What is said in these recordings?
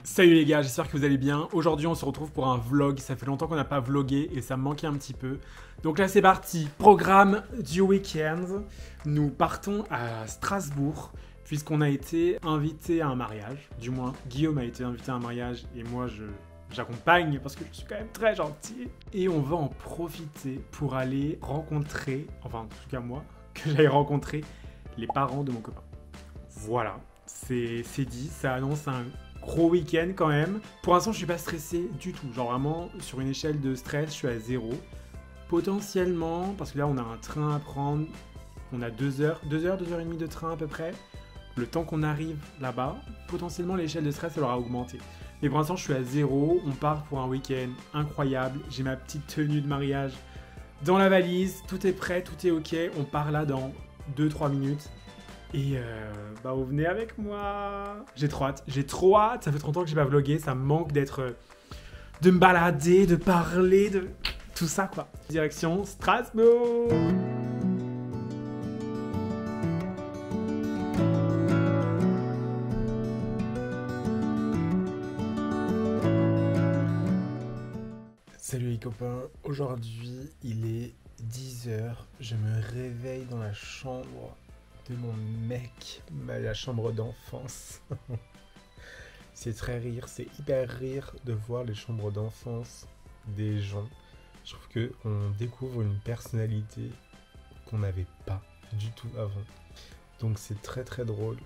Salut les gars, j'espère que vous allez bien. Aujourd'hui on se retrouve pour un vlog, ça fait longtemps qu'on n'a pas vlogué et ça me manquait un petit peu. Donc là c'est parti, programme du week-end. Nous partons à Strasbourg puisqu'on a été invité à un mariage. Du moins Guillaume a été invité à un mariage et moi j'accompagne parce que je suis quand même très gentil. Et on va en profiter pour aller rencontrer, enfin en tout cas moi, que j'aille rencontrer les parents de mon copain. Voilà, c'est dit, ça annonce un gros week-end quand même. Pour l'instant, je suis pas stressé du tout. Genre vraiment, sur une échelle de stress, je suis à 0. Potentiellement, parce que là, on a un train à prendre. On a 2 heures et demie de train à peu près. Le temps qu'on arrive là-bas, potentiellement, l'échelle de stress, elle aura augmenté. Mais pour l'instant, je suis à 0. On part pour un week-end incroyable. J'ai ma petite tenue de mariage dans la valise. Tout est prêt, tout est OK. On part là dans 2-3 minutes. Et vous venez avec moi. J'ai trop hâte, ça fait 30 ans que j'ai pas vlogué, ça me manque de me balader, de parler, de tout ça quoi. Direction Strasbourg. Salut les copains, aujourd'hui il est 10h, je me réveille dans la chambre de mon mec, la chambre d'enfance. C'est très rire, c'est hyper rire de voir les chambres d'enfance des gens. Je trouve qu'on découvre une personnalité qu'on n'avait pas du tout avant. Donc c'est très très drôle.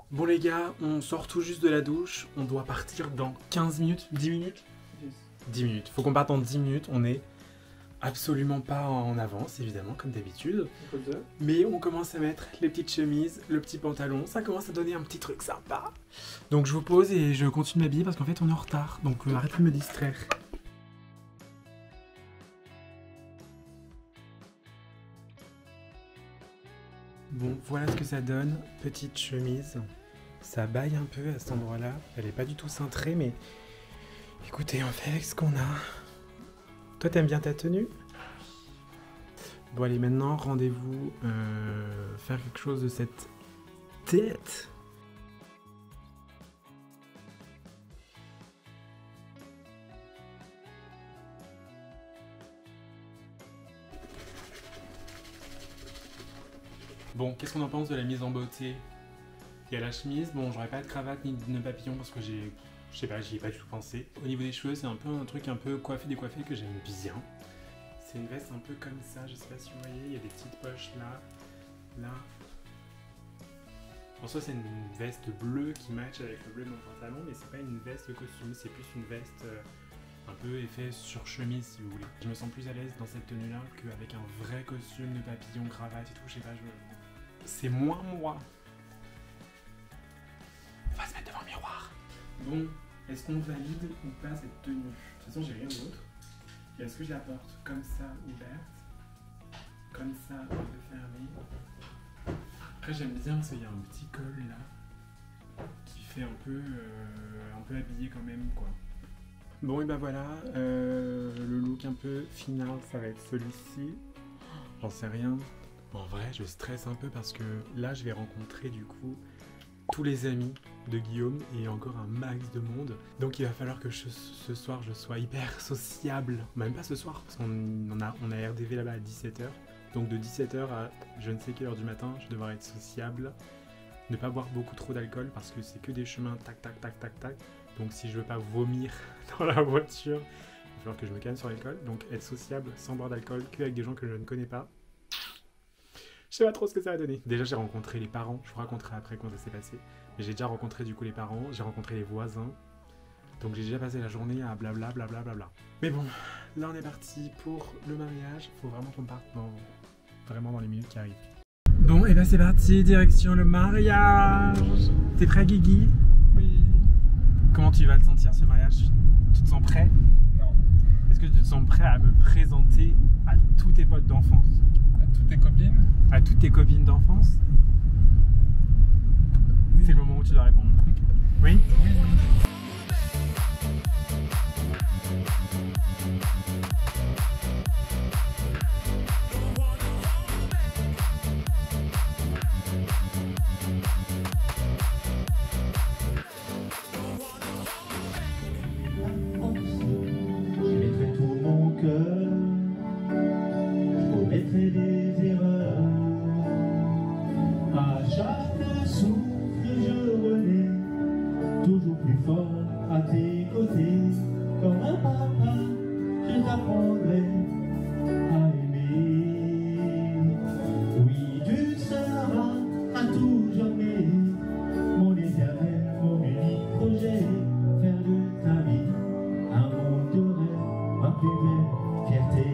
Bon les gars, on sort tout juste de la douche, on doit partir dans 15 minutes, 10 minutes 10 minutes, faut qu'on parte en 10 minutes, on est absolument pas en avance évidemment comme d'habitude. Mais on commence à mettre les petites chemises, le petit pantalon, ça commence à donner un petit truc sympa. Donc je vous pose et je continue de m'habiller parce qu'en fait on est en retard, donc arrêtez de me distraire. Bon, voilà ce que ça donne, petite chemise. Ça baille un peu à cet endroit-là, elle est pas du tout cintrée, mais écoutez, on fait avec ce qu'on a. Toi, t'aimes bien ta tenue? Bon, allez, maintenant, rendez-vous faire quelque chose de cette tête. Bon, qu'est-ce qu'on en pense de la mise en beauté? Il y a la chemise, bon j'aurais pas de cravate ni de nœud papillon parce que je sais pas, j'y ai pas du tout pensé. Au niveau des cheveux, c'est un peu un truc un peu coiffé décoiffé que j'aime bien. C'est une veste un peu comme ça, je sais pas si vous voyez, il y a des petites poches là. En soi c'est une veste bleue qui match avec le bleu de mon pantalon, mais c'est pas une veste costume, c'est plus une veste un peu effet sur chemise si vous voulez. Je me sens plus à l'aise dans cette tenue là qu'avec un vrai costume de papillon, cravate et tout, je sais pas, c'est moins moi. On va se mettre devant le miroir. Bon, est-ce qu'on valide ou pas cette tenue? De toute façon, j'ai rien d'autre. Et est-ce que je la porte comme ça, ouverte? Comme ça, un peu fermée? Après, j'aime bien parce qu'il y a un petit col là qui fait un peu habillé quand même, quoi. Bon, et ben voilà, le look un peu final, ça va être celui-ci. J'en sais rien. En vrai, je stresse un peu parce que là, je vais rencontrer du coup tous les amis de Guillaume et encore un max de monde. Donc il va falloir que ce soir je sois hyper sociable. Même pas ce soir parce qu'on a RDV là-bas à 17h. Donc de 17h à je ne sais quelle heure du matin, je vais devoir être sociable. Ne pas boire beaucoup trop d'alcool parce que c'est que des chemins tac tac tac tac tac. Donc si je veux pas vomir dans la voiture, il va falloir que je me calme sur l'alcool. Donc être sociable sans boire d'alcool qu'avec des gens que je ne connais pas. Je sais pas trop ce que ça va donner. Déjà, j'ai rencontré les parents. Je vous raconterai après comment ça s'est passé. Mais j'ai déjà rencontré du coup les parents. J'ai rencontré les voisins. Donc j'ai déjà passé la journée à blabla blabla blabla. Mais bon, là on est parti pour le mariage. Faut vraiment qu'on parte vraiment dans les minutes qui arrivent. Bon, et ben c'est parti, direction le mariage. T'es prêt, Guigui? Oui. Comment tu vas le sentir ce mariage? Tu te sens prêt? Non. Est-ce que tu te sens prêt à me présenter à tous tes potes d'enfance? Toutes tes copines? À toutes tes copines d'enfance? Oui. C'est le moment où tu dois répondre. Oui? Oui. fait des erreurs. À chaque souffle, je renais, toujours plus fort à tes côtés. Comme un papa, je t'apprendrai à aimer. Oui, tu seras à tout jamais mon éternel, mon unique projet. Faire de ta vie un monde de rêve, ma plus belle fierté.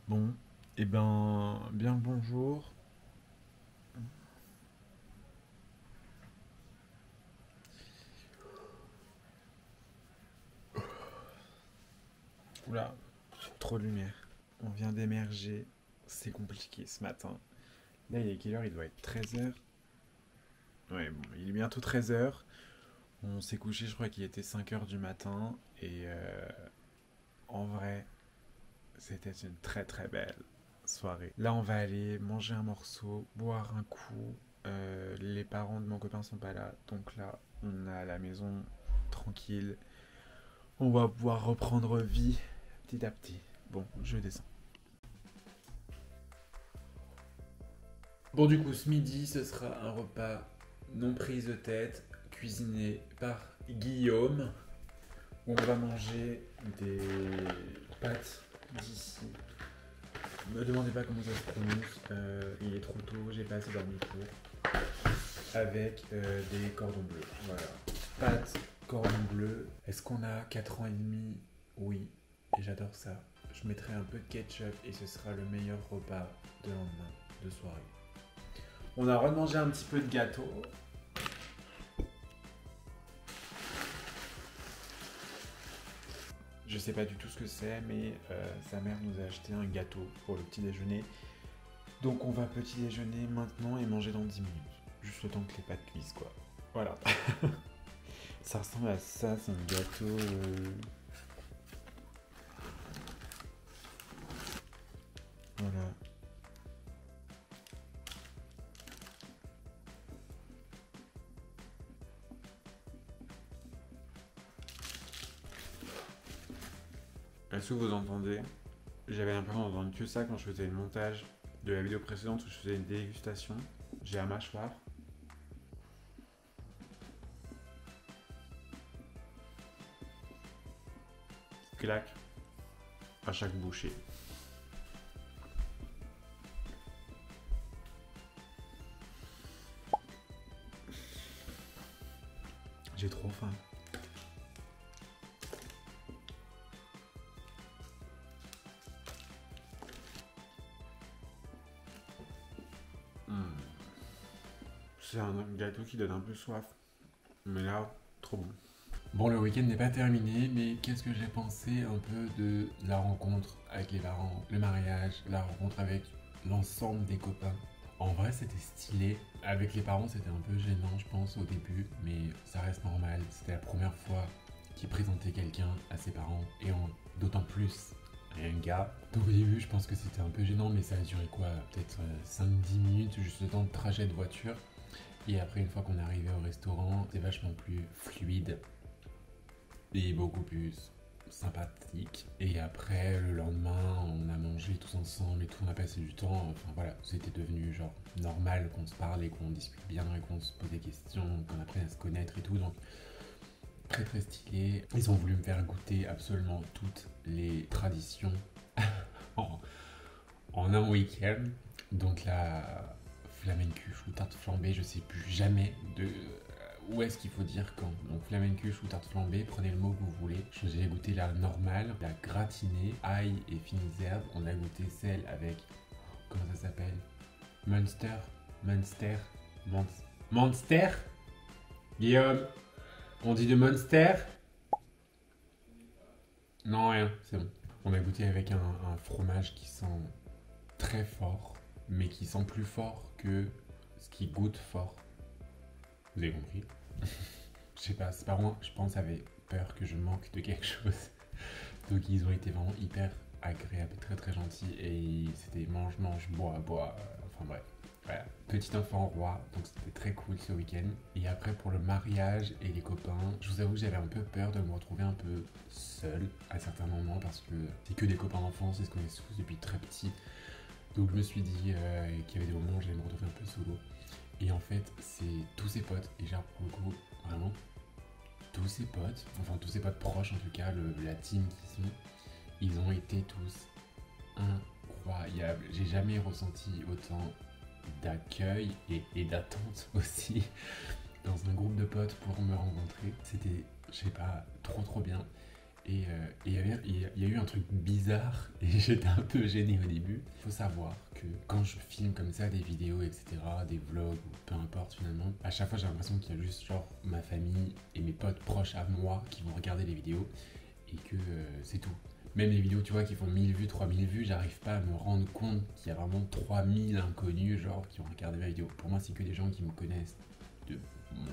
Bon, et ben, bien le bonjour. Oula, trop de lumière. On vient d'émerger, c'est compliqué ce matin. Là, il est quelle heure? Il doit être 13h. Ouais, bon, il est bientôt 13h. On s'est couché, je crois qu'il était 5h du matin. Et en vrai, c'était une très très belle soirée. Là, on va aller manger un morceau, boire un coup. Les parents de mon copain sont pas là, donc là, on est à la maison tranquille. On va pouvoir reprendre vie petit à petit. Bon, je descends. Bon, du coup, ce midi, ce sera un repas non prise de tête, cuisiné par Guillaume, où on va manger des pâtes d'ici. Ne me demandez pas comment ça se prononce, il est trop tôt, j'ai pas assez dormi pour. Avec des cordons bleus, voilà. Pâtes, cordons bleus. Est-ce qu'on a 4 ans et demi? Oui, et j'adore ça. Je mettrai un peu de ketchup et ce sera le meilleur repas de lendemain de soirée. On a remangé un petit peu de gâteau. Je sais pas du tout ce que c'est, mais sa mère nous a acheté un gâteau pour le petit déjeuner. Donc on va petit déjeuner maintenant et manger dans 10 minutes. Juste le temps que les pâtes cuisent, quoi. Voilà. Ça ressemble à ça, c'est un gâteau... Voilà. Est-ce que vous entendez? J'avais l'impression d'entendre que ça quand je faisais le montage de la vidéo précédente où je faisais une dégustation. J'ai la mâchoire. Claque à chaque bouchée. J'ai trop faim. C'est un gâteau qui donne un peu soif. Mais là, trop bon. Bon, le week-end n'est pas terminé, mais qu'est-ce que j'ai pensé un peu de la rencontre avec les parents, le mariage, la rencontre avec l'ensemble des copains. En vrai, c'était stylé. Avec les parents, c'était un peu gênant, je pense, au début, mais ça reste normal. C'était la première fois qu'il présentait quelqu'un à ses parents, et d'autant plus un gars. Donc au début, je pense que c'était un peu gênant, mais ça a duré quoi? Peut-être 5-10 minutes, juste le temps de trajet de voiture. Et après, une fois qu'on est arrivé au restaurant, c'était vachement plus fluide et beaucoup plus sympathique. Et après, le lendemain, on a mangé tous ensemble et tout, on a passé du temps. Enfin voilà, c'était devenu genre normal qu'on se parle et qu'on discute bien et qu'on se pose des questions, qu'on apprenne à se connaître et tout. Donc très très stylé. Ils ont voulu me faire goûter absolument toutes les traditions en un week-end. Donc la flamencuche ou tarte flambée, je sais plus jamais de où est-ce qu'il faut dire quand. Donc flamencuche ou tarte flambée, prenez le mot que vous voulez. J'ai goûté la normale, la gratinée, ail et fines herbes. On a goûté celle avec, comment ça s'appelle? Monster Guillaume, on dit de Monster? Non, rien, c'est bon. On a goûté avec un fromage qui sent très fort, mais qui sent plus fort que ce qui goûte fort. Vous avez compris? Je sais pas, ses parents, je pense, avaient peur que je manque de quelque chose. Donc ils ont été vraiment hyper agréables, très très gentils, et c'était mange, bois, enfin bref. Voilà, petit enfant roi, donc c'était très cool ce week-end. Et après pour le mariage et les copains, je vous avoue que j'avais un peu peur de me retrouver un peu seul à certains moments, parce que c'est que des copains d'enfance, ils se connaissent tous depuis très petit. Donc je me suis dit qu'il y avait des moments où j'allais me retrouver un peu solo. Et en fait, c'est tous ses potes, et genre pour le coup, vraiment, tous ses potes, enfin tous ses potes proches en tout cas, la team qui sont, ils ont été tous incroyables. J'ai jamais ressenti autant d'accueil et d'attente aussi dans un groupe de potes pour me rencontrer. C'était, je sais pas, trop bien. Et il y a eu un truc bizarre et j'étais un peu gêné au début. Il faut savoir que quand je filme comme ça des vidéos, etc., des vlogs, ou peu importe finalement, à chaque fois j'ai l'impression qu'il y a juste genre ma famille et mes potes proches à moi qui vont regarder les vidéos et que c'est tout. Même les vidéos, tu vois, qui font 1000 vues, 3000 vues, j'arrive pas à me rendre compte qu'il y a vraiment 3000 inconnus, genre, qui vont regarder ma vidéo. Pour moi, c'est que des gens qui me connaissent de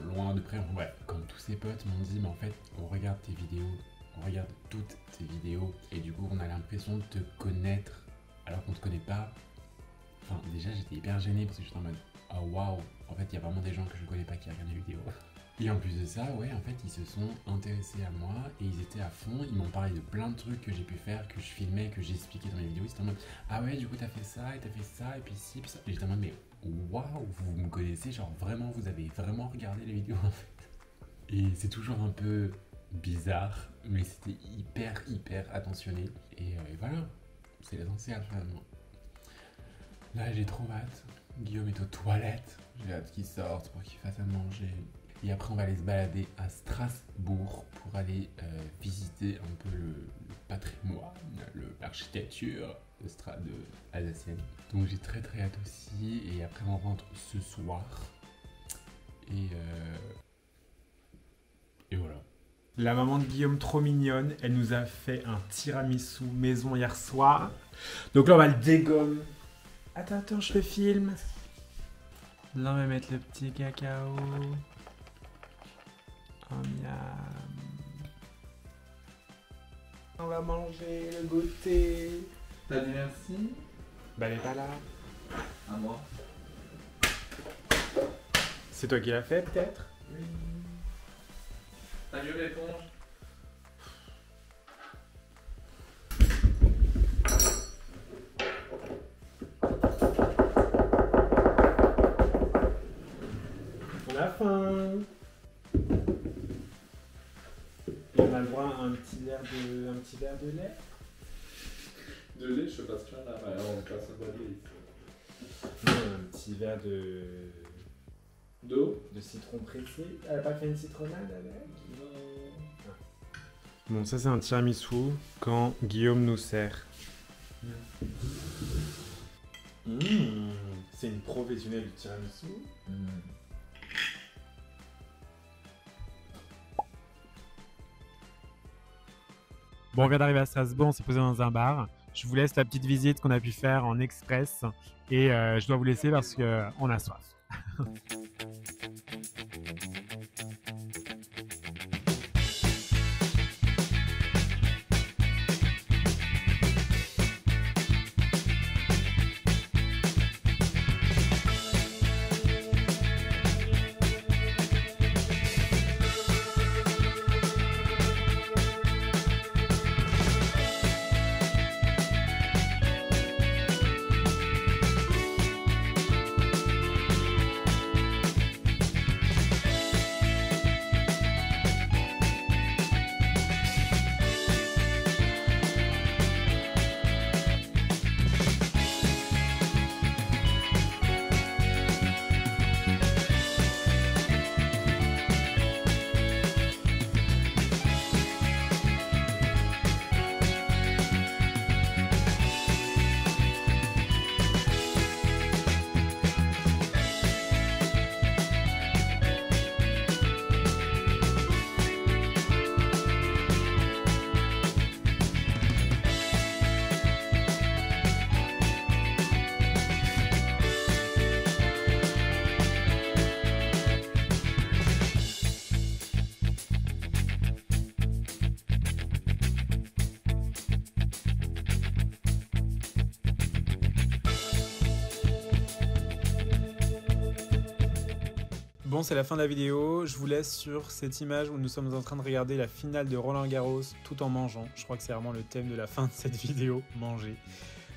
loin, de près. Enfin, bref, comme tous ces potes m'ont dit, mais en fait, on regarde tes vidéos, on regarde toutes tes vidéos, et du coup, on a l'impression de te connaître, alors qu'on te connaît pas. Enfin, déjà, j'étais hyper gêné, parce que j'étais en mode, oh waouh, en fait, il y a vraiment des gens que je connais pas qui regardent les vidéos. Et en plus de ça, ouais, en fait, ils se sont intéressés à moi et ils étaient à fond. Ils m'ont parlé de plein de trucs que j'ai pu faire, que je filmais, que j'expliquais dans mes vidéos. Ils étaient en mode, ah ouais, du coup, t'as fait ça, et t'as fait ça, et puis ci, puis ça. Et j'étais en mode, mais waouh, vous me connaissez, genre vraiment, vous avez vraiment regardé les vidéos en fait. Et c'est toujours un peu bizarre, mais c'était hyper attentionné. Et voilà, c'est l'essentiel finalement. Là, j'ai trop hâte. Guillaume est aux toilettes. J'ai hâte qu'il sorte pour qu'il fasse à manger. Et après, on va aller se balader à Strasbourg pour aller visiter un peu le patrimoine, l'architecture de alsacienne. Donc j'ai très hâte aussi. Et après, on rentre ce soir. Et voilà. La maman de Guillaume, trop mignonne, elle nous a fait un tiramisu maison hier soir. Donc là, on va le dégommer. Attends, je le filme. Là, on va mettre le petit cacao. Oh, miam. On va manger le goûter. T'as dit merci? Bah, elle est pas là. À moi. C'est toi qui l'as fait, peut-être? Oui. T'as vu l'éponge? fin. Et on a le droit à un petit verre de lait. De lait, je sais pas ce qu'il y en a, mais on passe un peu de lait. Non, un petit verre de D'eau. citron pressé. Elle a pas fait une citronnade avec? Non. Bon, ça c'est un tiramisu quand Guillaume nous sert. C'est une professionnelle du tiramisu. Bon, on vient d'arriver à Strasbourg, on s'est posé dans un bar. Je vous laisse la petite visite qu'on a pu faire en express et je dois vous laisser parce qu'on a soif. Bon, c'est la fin de la vidéo. Je vous laisse sur cette image où nous sommes en train de regarder la finale de Roland Garros tout en mangeant. Je crois que c'est vraiment le thème de la fin de cette vidéo, manger.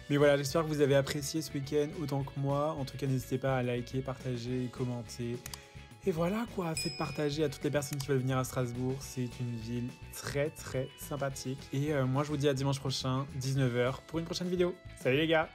Mais voilà, j'espère que vous avez apprécié ce week-end autant que moi. En tout cas, n'hésitez pas à liker, partager, commenter. Et voilà quoi, faites partager à toutes les personnes qui veulent venir à Strasbourg. C'est une ville très très sympathique. Et moi, je vous dis à dimanche prochain, 19 h, pour une prochaine vidéo. Salut les gars!